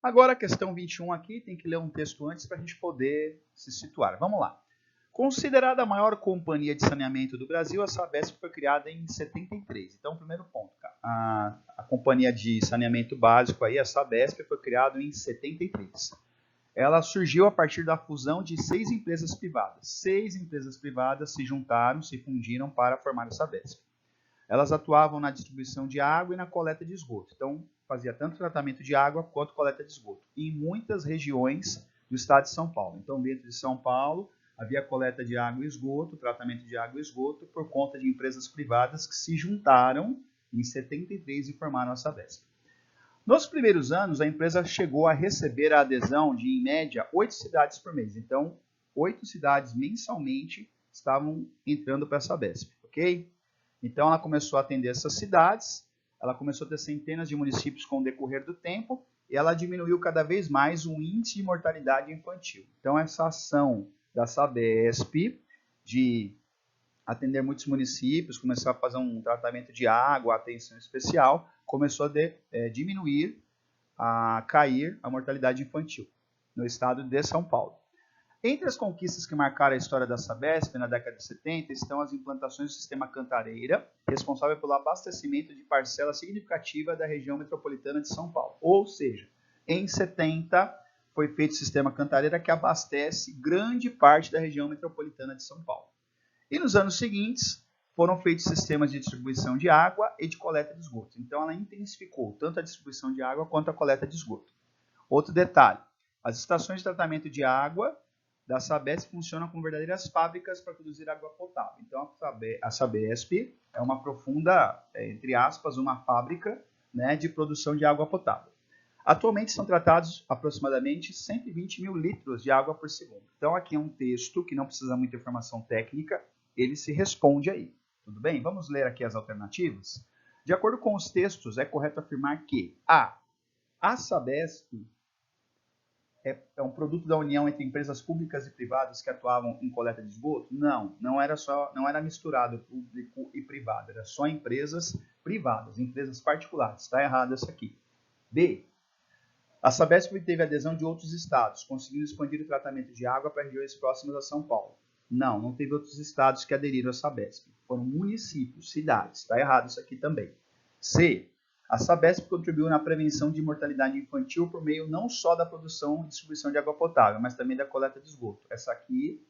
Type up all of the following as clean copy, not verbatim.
Agora a questão 21 aqui, tem que ler um texto antes para a gente poder se situar. Vamos lá. Considerada a maior companhia de saneamento do Brasil, a Sabesp foi criada em 73. Então, primeiro ponto, a companhia de saneamento básico, aí, a Sabesp, foi criada em 73. Ela surgiu a partir da fusão de 6 empresas privadas. 6 empresas privadas se juntaram, se fundiram para formar a Sabesp. Elas atuavam na distribuição de água e na coleta de esgoto. Então, fazia tanto tratamento de água quanto coleta de esgoto. Em muitas regiões do estado de São Paulo. Então, dentro de São Paulo, havia coleta de água e esgoto, tratamento de água e esgoto, por conta de empresas privadas que se juntaram em 73 e formaram a Sabesp. Nos primeiros anos, a empresa chegou a receber a adesão de, em média, 8 cidades por mês. Então, 8 cidades mensalmente estavam entrando para a Sabesp, ok? Então, ela começou a atender essas cidades, ela começou a ter centenas de municípios com o decorrer do tempo, e ela diminuiu cada vez mais o índice de mortalidade infantil. Então, essa ação da Sabesp de atender muitos municípios, começar a fazer um tratamento de água, atenção especial, começou a diminuir, a cair a mortalidade infantil no estado de São Paulo. Entre as conquistas que marcaram a história da Sabesp na década de 70 estão as implantações do sistema Cantareira, responsável pelo abastecimento de parcela significativa da região metropolitana de São Paulo. Ou seja, em 70 foi feito o sistema Cantareira, que abastece grande parte da região metropolitana de São Paulo. E nos anos seguintes foram feitos sistemas de distribuição de água e de coleta de esgoto. Então ela intensificou tanto a distribuição de água quanto a coleta de esgoto. Outro detalhe, as estações de tratamento de água da Sabesp funcionam como verdadeiras fábricas para produzir água potável. Então a Sabesp é uma profunda, entre aspas, uma fábrica, né, de produção de água potável. Atualmente são tratados aproximadamente 120 mil litros de água por segundo. Então aqui é um texto que não precisa muita informação técnica, ele se responde aí. Tudo bem? Vamos ler aqui as alternativas? De acordo com os textos, é correto afirmar que a Sabesp é um produto da união entre empresas públicas e privadas que atuavam em coleta de esgoto? Não era misturado público e privado, era só empresas privadas, empresas particulares. Está errado isso aqui. B. A Sabesp teve adesão de outros estados, conseguindo expandir o tratamento de água para regiões próximas a São Paulo. Não teve outros estados que aderiram à Sabesp. Foram municípios, cidades. Está errado isso aqui também. C. A Sabesp contribuiu na prevenção de mortalidade infantil por meio não só da produção e distribuição de água potável, mas também da coleta de esgoto. Essa aqui,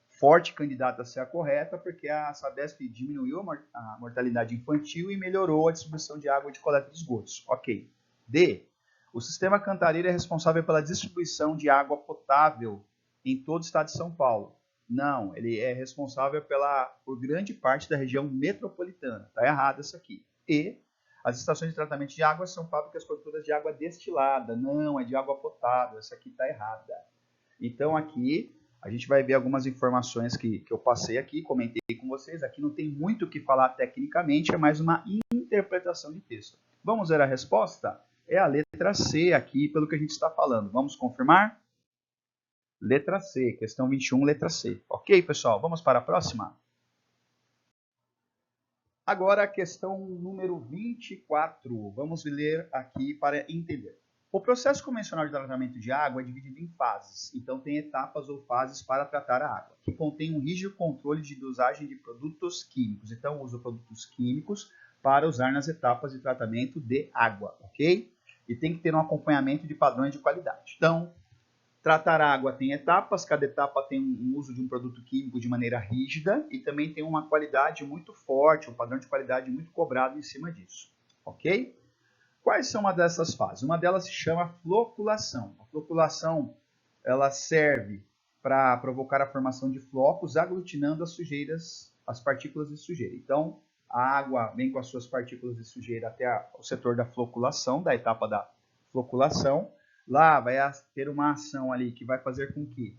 forte candidata a ser a correta, porque a Sabesp diminuiu a mortalidade infantil e melhorou a distribuição de água e de coleta de esgotos. Ok. D. O sistema Cantareira é responsável pela distribuição de água potável em todo o estado de São Paulo. Não, ele é responsável por grande parte da região metropolitana. Está errado isso aqui. E as estações de tratamento de água são fábricas produtoras de água destilada. Não, é de água potável. Essa aqui está errada. Então aqui a gente vai ver algumas informações que eu passei aqui, comentei com vocês. Aqui não tem muito o que falar tecnicamente, é mais uma interpretação de texto. Vamos ver a resposta? É a letra C aqui, pelo que a gente está falando. Vamos confirmar? Letra C, questão 21, letra C. Ok, pessoal? Vamos para a próxima? Agora a questão número 24. Vamos ler aqui para entender. O processo convencional de tratamento de água é dividido em fases. Então tem etapas ou fases para tratar a água, que contém um rígido controle de dosagem de produtos químicos. Então usa produtos químicos para usar nas etapas de tratamento de água, ok? E tem que ter um acompanhamento de padrões de qualidade. Então, tratar a água tem etapas, cada etapa tem um uso de um produto químico de maneira rígida e também tem uma qualidade muito forte, um padrão de qualidade muito cobrado em cima disso, ok? Quais são uma dessas fases? Uma delas se chama floculação. A floculação, ela serve para provocar a formação de flocos, aglutinando as sujeiras, as partículas de sujeira. Então, a água vem com as suas partículas de sujeira até o setor da floculação, da etapa da floculação. Lá vai ter uma ação ali que vai fazer com que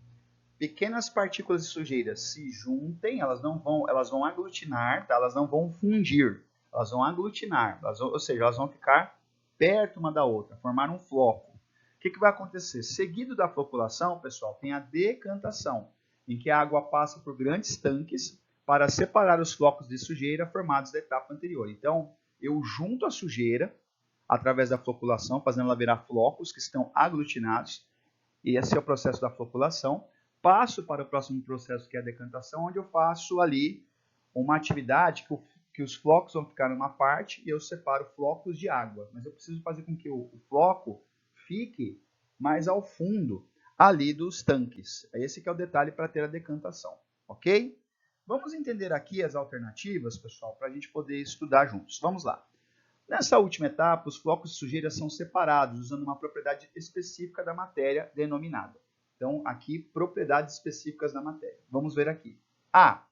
pequenas partículas de sujeira se juntem, elas vão aglutinar, tá? Elas não vão fundir, elas vão aglutinar, ou seja, elas vão ficar perto uma da outra, formar um floco. O que vai acontecer? Seguido da floculação, pessoal, tem a decantação, em que a água passa por grandes tanques para separar os flocos de sujeira formados da etapa anterior. Então, eu junto a sujeira através da floculação, fazendo ela virar flocos que estão aglutinados. E esse é o processo da floculação. Passo para o próximo processo, que é a decantação, onde eu faço ali uma atividade que os flocos vão ficar numa parte e eu separo flocos de água. Mas eu preciso fazer com que o floco fique mais ao fundo ali dos tanques. Esse que é o detalhe para ter a decantação, ok? Vamos entender aqui as alternativas, pessoal, para a gente poder estudar juntos. Vamos lá. Nessa última etapa, os flocos de sujeira são separados usando uma propriedade específica da matéria denominada. Então, aqui, propriedades específicas da matéria. Vamos ver aqui. A.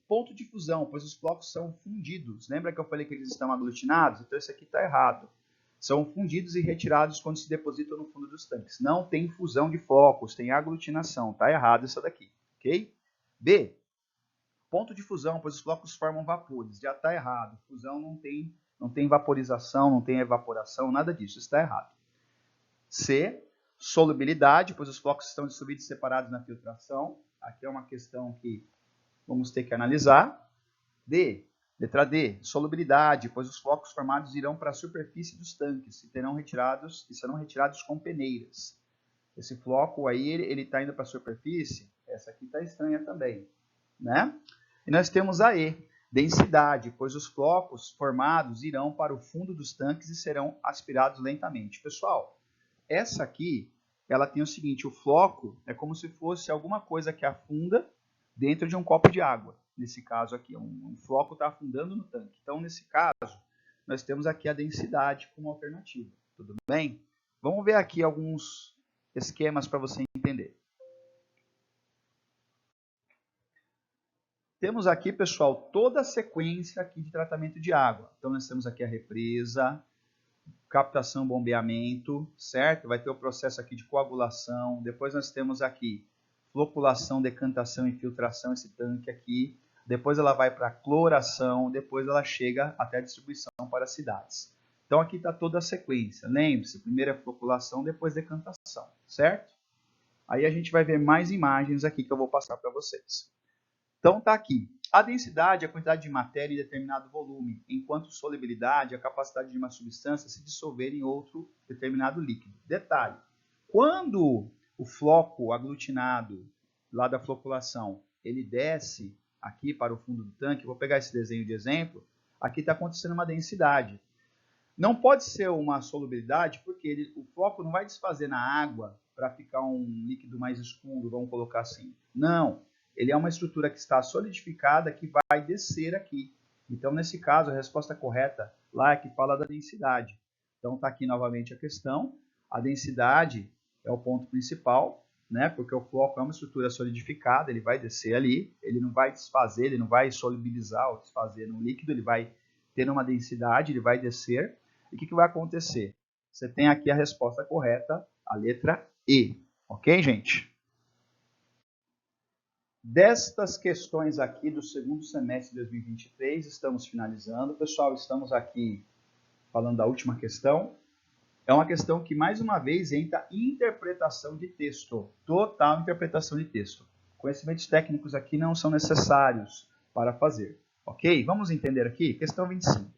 Ponto de fusão, pois os flocos são fundidos. Lembra que eu falei que eles estão aglutinados? Então, esse aqui está errado. São fundidos e retirados quando se depositam no fundo dos tanques. Não tem fusão de flocos, tem aglutinação. Está errado essa daqui, ok? B. Ponto de fusão, pois os flocos formam vapores. Já está errado. Fusão não tem vaporização, não tem evaporação, nada disso. Está errado. C. Solubilidade, pois os flocos estão dissolvidos e separados na filtração. Aqui é uma questão que vamos ter que analisar. D. Letra D. Solubilidade, pois os flocos formados irão para a superfície dos tanques e serão retirados com peneiras. Esse floco aí, ele está indo para a superfície. Essa aqui está estranha também, né? E nós temos a E. Densidade, pois os flocos formados irão para o fundo dos tanques e serão aspirados lentamente. Pessoal, essa aqui, ela tem o seguinte, o floco é como se fosse alguma coisa que afunda dentro de um copo de água. Nesse caso aqui, um floco está afundando no tanque. Então, nesse caso, nós temos aqui a densidade como alternativa. Tudo bem? Vamos ver aqui alguns esquemas para você entender. Temos aqui, pessoal, toda a sequência aqui de tratamento de água. Então, nós temos aqui a represa, captação, bombeamento, certo? Vai ter o processo aqui de coagulação. Depois nós temos aqui floculação, decantação e filtração, esse tanque aqui. Depois ela vai para a cloração, depois ela chega até a distribuição para as cidades. Então, aqui está toda a sequência. Lembre-se, primeiro é floculação, depois decantação, certo? Aí a gente vai ver mais imagens aqui que eu vou passar para vocês. Então, está aqui. A densidade é a quantidade de matéria em determinado volume, enquanto solubilidade é a capacidade de uma substância se dissolver em outro determinado líquido. Detalhe, quando o floco aglutinado, lá da floculação, ele desce aqui para o fundo do tanque, vou pegar esse desenho de exemplo, aqui está acontecendo uma densidade. Não pode ser uma solubilidade, porque o floco não vai desfazer na água para ficar um líquido mais escuro, vamos colocar assim. Não. Ele é uma estrutura que está solidificada que vai descer aqui. Então, nesse caso, a resposta correta lá é que fala da densidade. Então, está aqui novamente a questão. A densidade é o ponto principal, né? Porque o floco é uma estrutura solidificada, ele vai descer ali, ele não vai desfazer, ele não vai solubilizar ou desfazer no líquido, ele vai ter uma densidade, ele vai descer. E o que vai acontecer? Você tem aqui a resposta correta, a letra E. Ok, gente? Destas questões aqui do segundo semestre de 2023, estamos finalizando. Pessoal, estamos aqui falando da última questão. É uma questão que, mais uma vez, entra em interpretação de texto. Total interpretação de texto. Conhecimentos técnicos aqui não são necessários para fazer. Ok? Vamos entender aqui? Questão 25.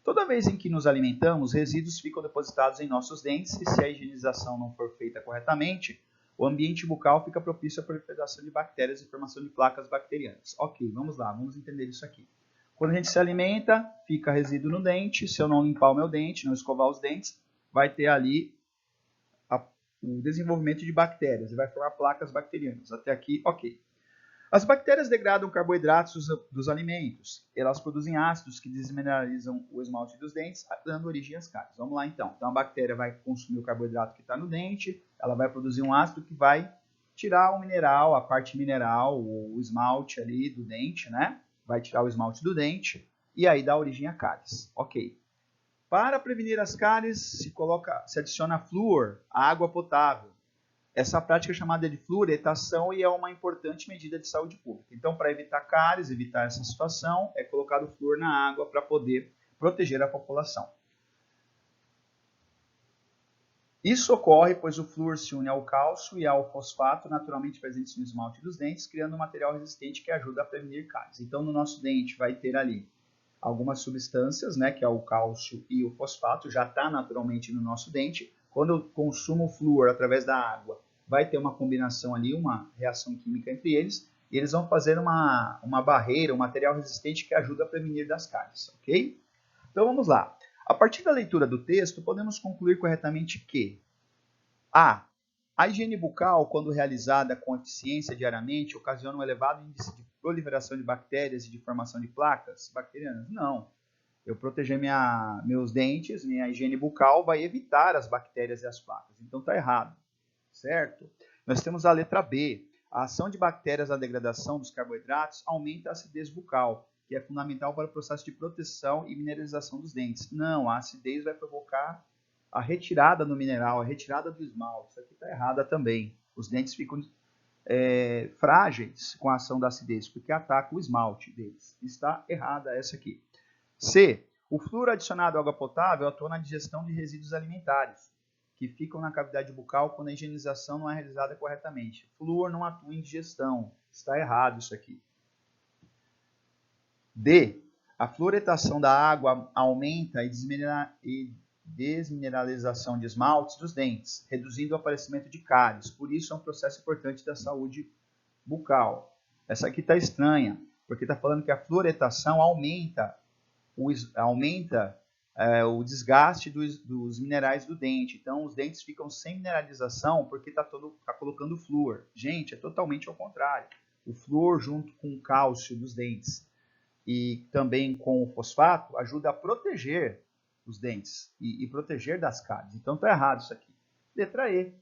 Toda vez em que nos alimentamos, resíduos ficam depositados em nossos dentes e, se a higienização não for feita corretamente, o ambiente bucal fica propício à proliferação de bactérias e formação de placas bacterianas. Ok, vamos lá, vamos entender isso aqui. Quando a gente se alimenta, fica resíduo no dente. Se eu não limpar o meu dente, não escovar os dentes, vai ter ali o desenvolvimento de bactérias e vai formar placas bacterianas. Até aqui, ok. As bactérias degradam carboidratos dos alimentos. Elas produzem ácidos que desmineralizam o esmalte dos dentes, dando origem às cáries. Vamos lá, então. Então, a bactéria vai consumir o carboidrato que está no dente, ela vai produzir um ácido que vai tirar o mineral, a parte mineral, o esmalte ali do dente, né? Vai tirar o esmalte do dente e aí dá origem a cáries. Ok. Para prevenir as cáries, se adiciona flúor, a água potável. Essa prática é chamada de fluoretação e é uma importante medida de saúde pública. Então, para evitar cáries, evitar essa situação, é colocado flúor na água para poder proteger a população. Isso ocorre pois o flúor se une ao cálcio e ao fosfato naturalmente presentes no esmalte dos dentes, criando um material resistente que ajuda a prevenir cáries. Então, no nosso dente vai ter ali algumas substâncias, né, que é o cálcio e o fosfato, já está naturalmente no nosso dente. Quando eu consumo o flúor através da água, vai ter uma combinação ali, uma reação química entre eles, e eles vão fazer uma barreira, um material resistente que ajuda a prevenir das cáries, ok? Então vamos lá. A partir da leitura do texto, podemos concluir corretamente que a higiene bucal, quando realizada com eficiência diariamente, ocasiona um elevado índice de proliferação de bactérias e de formação de placas bacterianas? Não. Eu proteger meus dentes, minha higiene bucal vai evitar as bactérias e as placas. Então está errado, certo? Nós temos a letra B. A ação de bactérias na degradação dos carboidratos aumenta a acidez bucal, que é fundamental para o processo de proteção e mineralização dos dentes. Não, a acidez vai provocar a retirada do mineral, a retirada do esmalte. Isso aqui está errada também. Os dentes ficam frágeis com a ação da acidez, porque ataca o esmalte deles. Está errada essa aqui. C. O flúor adicionado à água potável atua na digestão de resíduos alimentares, que ficam na cavidade bucal quando a higienização não é realizada corretamente. Flúor não atua em digestão. Está errado isso aqui. D. A fluoretação da água aumenta e desmineralização de esmaltes dos dentes, reduzindo o aparecimento de cáries. Por isso é um processo importante da saúde bucal. Essa aqui está estranha, porque está falando que a fluoretação aumenta o desgaste dos minerais do dente. Então, os dentes ficam sem mineralização porque está colocando flúor. Gente, é totalmente ao contrário. O flúor, junto com o cálcio dos dentes e também com o fosfato, ajuda a proteger os dentes e proteger das cáries. Então, está errado isso aqui. Letra E.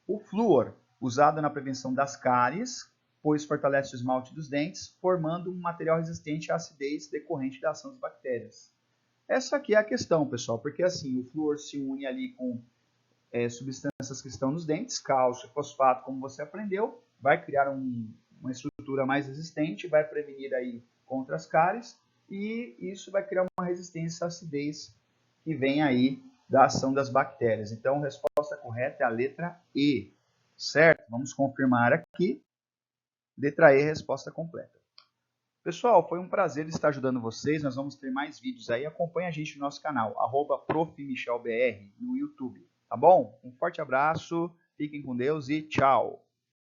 O flúor, usado na prevenção das cáries, pois fortalece o esmalte dos dentes, formando um material resistente à acidez decorrente da ação das bactérias. Essa aqui é a questão, pessoal, porque assim, o flúor se une ali com substâncias que estão nos dentes, cálcio, fosfato, como você aprendeu, vai criar uma estrutura mais resistente, vai prevenir aí contra as cáries, e isso vai criar uma resistência à acidez que vem aí da ação das bactérias. Então, a resposta correta é a letra E, certo? Vamos confirmar aqui. Letra E, resposta completa. Pessoal, foi um prazer estar ajudando vocês. Nós vamos ter mais vídeos aí. Acompanhe a gente no nosso canal, @profmichelbr no YouTube. Tá bom? Um forte abraço, fiquem com Deus e tchau!